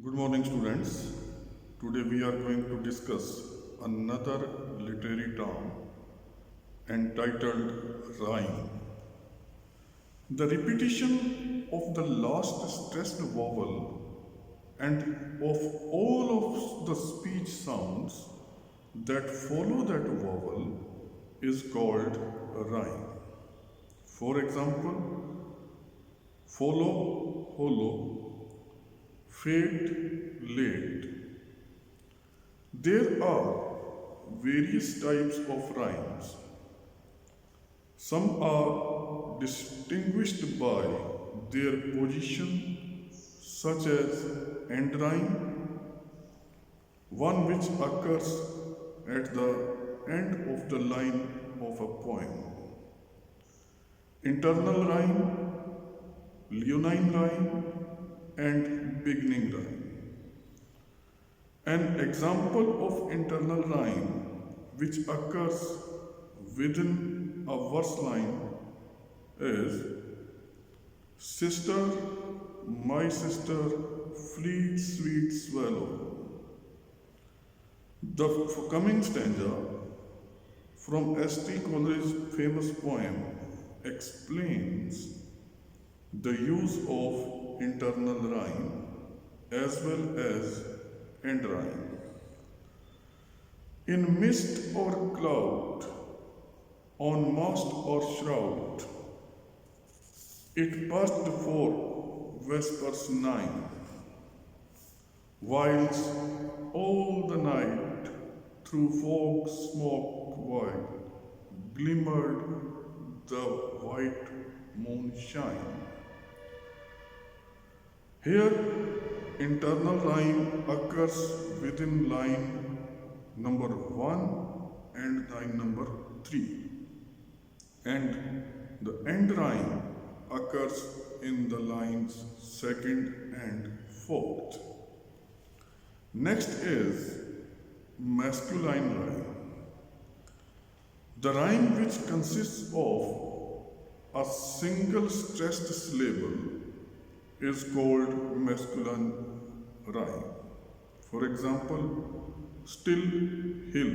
Good morning, students. Today we are going to discuss another literary term entitled rhyme. The repetition of the last stressed vowel and of all of the speech sounds that follow that vowel is called a rhyme. For example, follow, hollow, fate, late. There are various types of rhymes. Some are distinguished by their position, such as end rhyme, one which occurs at the end of the line of a poem, internal rhyme, leonine rhyme, and beginning rhyme. An example of internal rhyme which occurs within a verse line is sister, my sister, fleet sweet swallow. The coming stanza from S.T. Coleridge's famous poem explains the use of internal rhyme as well as end rhyme. In mist or cloud, on mast or shroud, it passed for vespers 9, whilst all the night through fog smoke white glimmered the white moonshine. Here, internal rhyme occurs within line number 1 and line number 3, and the end rhyme occurs in the lines 2nd and 4th. Next is masculine rhyme. The rhyme which consists of a single stressed syllable is called masculine rhyme. For example, still, hill,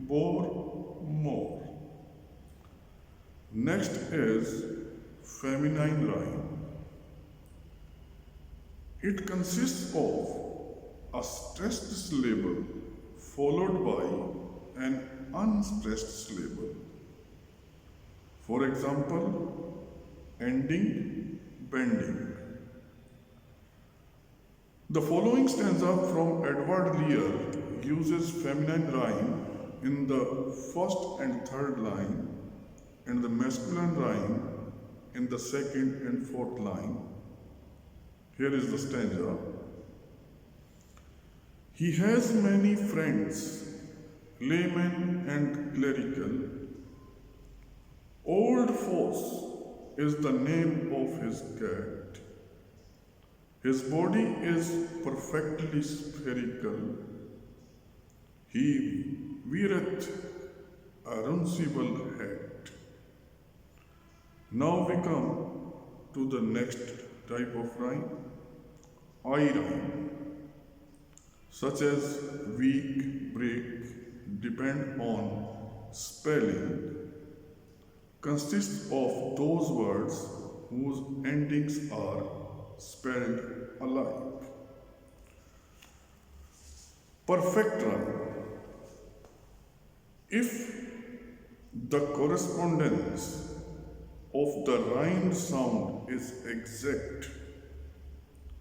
bore, more. Next is feminine rhyme. It consists of a stressed syllable followed by an unstressed syllable. For example, ending, bending. The following stanza from Edward Lear uses feminine rhyme in the 1st and 3rd line and the masculine rhyme in the 2nd and 4th line. Here is the stanza. He has many friends, laymen and clerical. Old Foss is the name of his cat. His body is perfectly spherical. He weareth a runcible hat. Now we come to the next type of rhyme, I rhyme, such as weak, break, depend on, spelling, consists of those words whose endings are spelled alike. Perfect rhyme. If the correspondence of the rhymed sound is exact,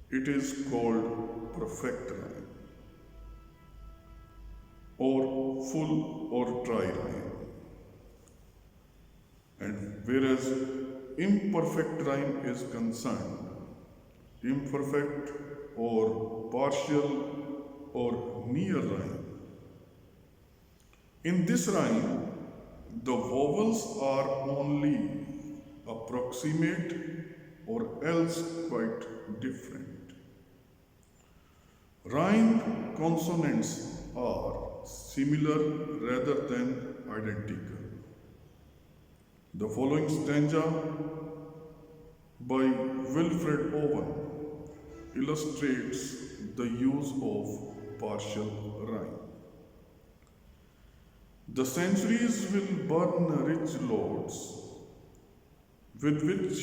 it is called perfect rhyme or full or dry rhyme. And whereas imperfect rhyme is concerned, imperfect or partial or near rhyme. In this rhyme, the vowels are only approximate or else quite different. Rhymed consonants are similar rather than identical. The following stanza by Wilfred Owen illustrates the use of partial rhyme. The centuries will burn rich loads with which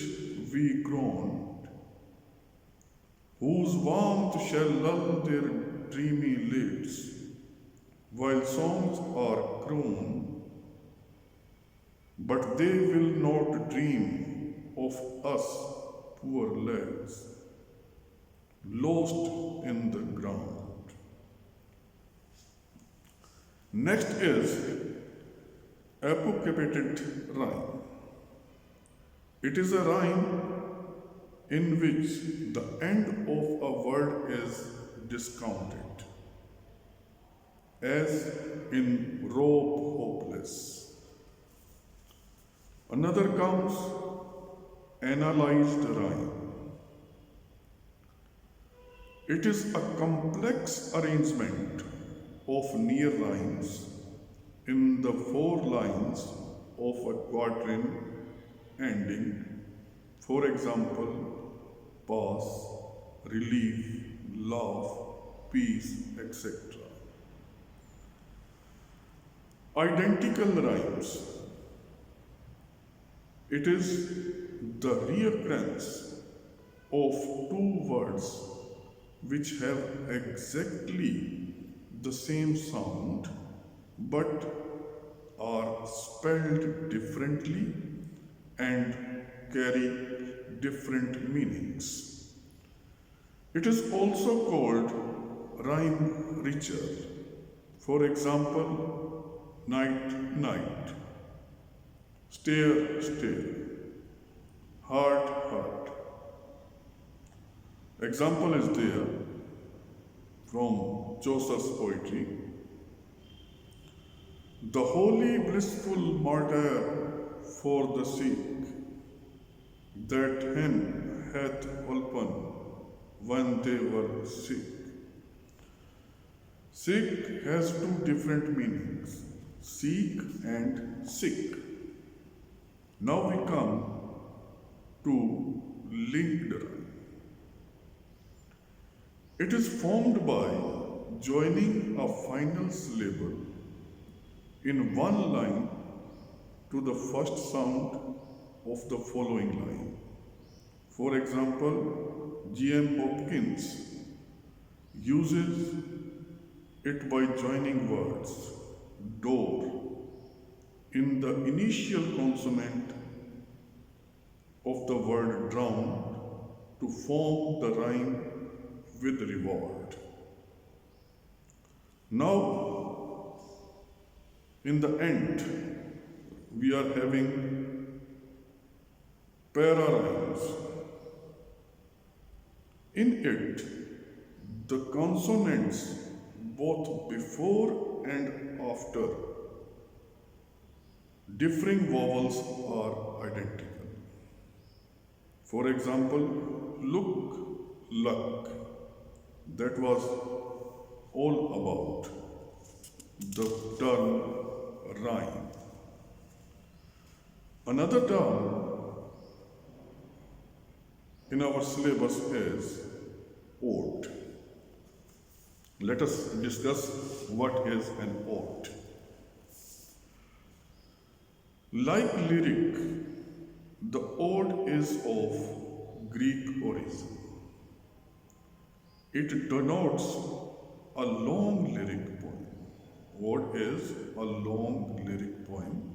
we groaned, whose warmth shall lull their dreamy lids, while songs are crooned, but they will not dream of us poor lads, lost in the ground. Next is apocalyptic rhyme. It is a rhyme in which the end of a word is discounted, as in rope hopeless. Another comes analyzed rhyme. It is a complex arrangement of near rhymes in the four lines of a quatrain ending, for example, pass, relief, love, peace, etc. Identical rhymes. It is the reoccurrence of two words which have exactly the same sound but are spelled differently and carry different meanings. It is also called rhyme richer. For example, night, night, stare, stare, heart, heart. Example is there from Joseph's poetry. The holy blissful martyr for the sick, that hen hath holpen when they were sick. Sick has two different meanings, seek and sick. Now we come to linked rhyme. It is formed by joining a final syllable in one line to the first sound of the following line. For example, G.M. Hopkins uses it by joining words door in the initial consonant of the word drowned to form the rhyme with reward. Now, in the end, we are having para rhymes. In it, the consonants both before and after differing vowels are identical. For example, look, luck. That was all about the term rhyme. Another term in our syllabus is ode. Let us discuss what is an ode. Like lyric, the ode is of Greek origin. It denotes a long lyric poem. Ode is a long lyric poem.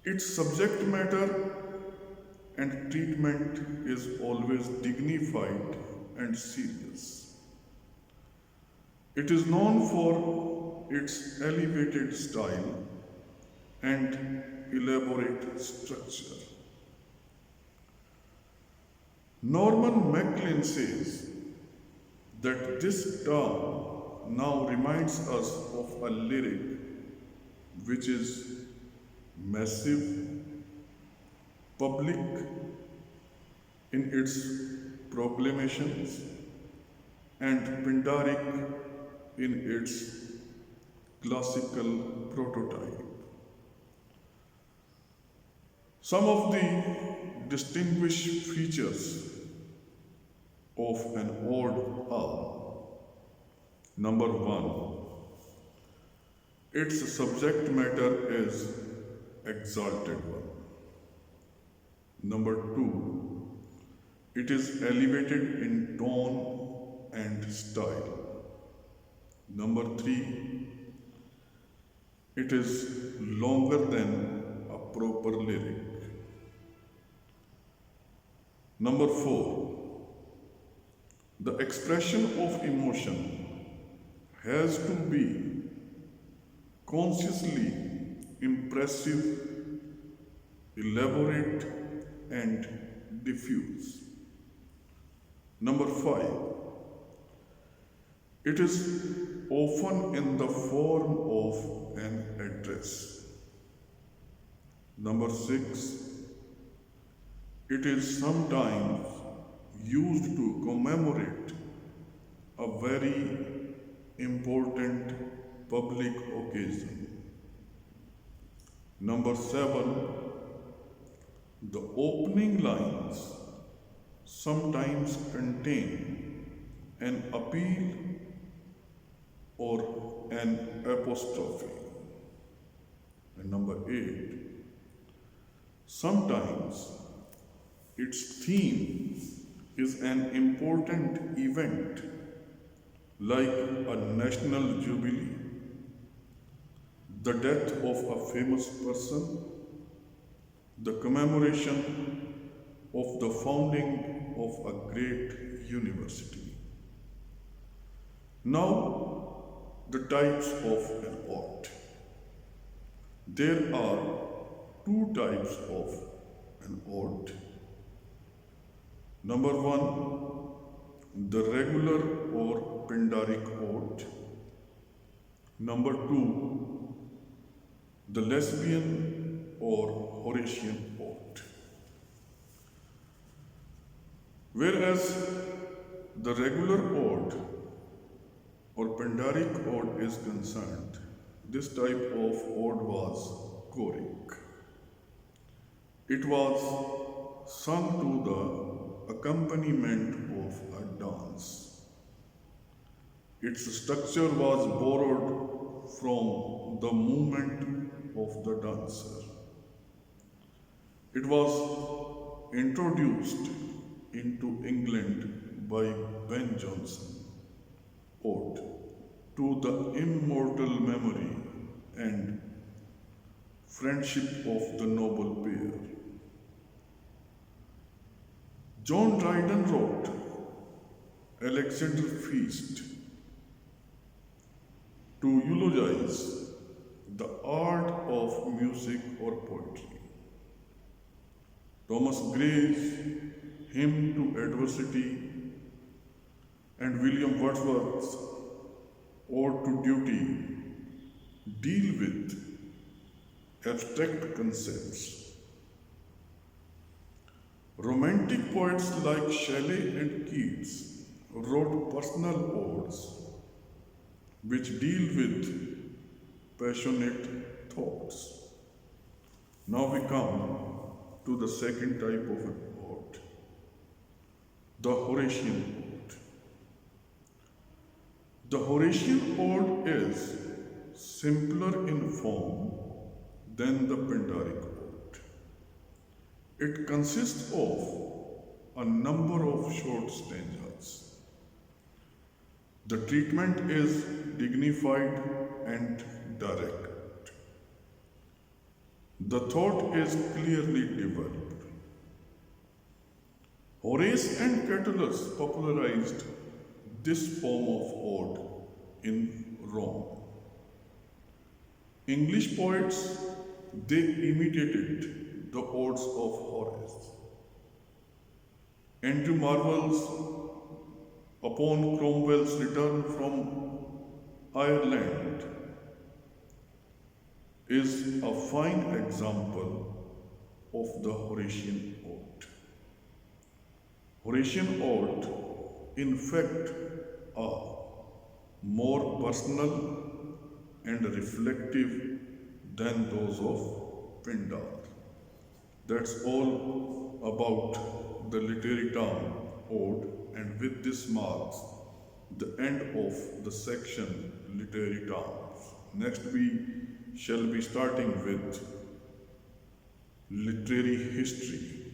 Its subject matter and treatment is always dignified and serious. It is known for its elevated style and elaborate structure. Norman Maclean says that this term now reminds us of a lyric which is massive, public in its proclamations, and Pindaric in its classical prototype. Some of the distinguished features of an ode are: number one, its subject matter is exalted one. Number two, it is elevated in tone and style. Number three, it is longer than a proper lyric. Number four, the expression of emotion has to be consciously impressive, elaborate, and diffuse. Number five, it is often in the form of an address. Number six, it is sometimes used to commemorate a very important public occasion. Number seven, the opening lines sometimes contain an appeal or an apostrophe. And number eight, sometimes its theme is an important event like a national jubilee, the death of a famous person, the commemoration of the founding of a great university. Now, the types of an ode. There are two types of an ode. Number one, the regular or Pindaric ode. Number two, the lesbian or Horatian ode. Whereas the regular ode or Pindaric ode is concerned, this type of ode was choric. It was sung to the accompaniment of a dance. Its structure was borrowed from the movement of the dancer. It was introduced into England by Ben Jonson, ode to the immortal memory and friendship of the noble pair. John Dryden wrote Alexander Feast to eulogize the art of music or poetry. Thomas Gray's Hymn to Adversity and William Wordsworth's Ode to Duty deal with abstract concepts. Romantic poets like Shelley and Keats wrote personal odes which deal with passionate thoughts. Now we come to the second type of an ode, the Horatian ode. The Horatian ode is simpler in form than the Pindaric ode. It consists of a number of short stanzas. The treatment is dignified and direct. The thought is clearly developed. Horace and Catullus popularized this form of ode in Rome. English poets, they imitated the odes of Horace. Andrew marvels upon Cromwell's return from Ireland is a fine example of the Horatian ode. Horatian ode, in fact, are more personal and reflective than those of Pindar. That's all about the literary term ode and with this marks the end of the section literary terms. Next we shall be starting with literary history.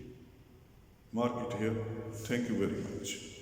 Mark it here. Thank you very much.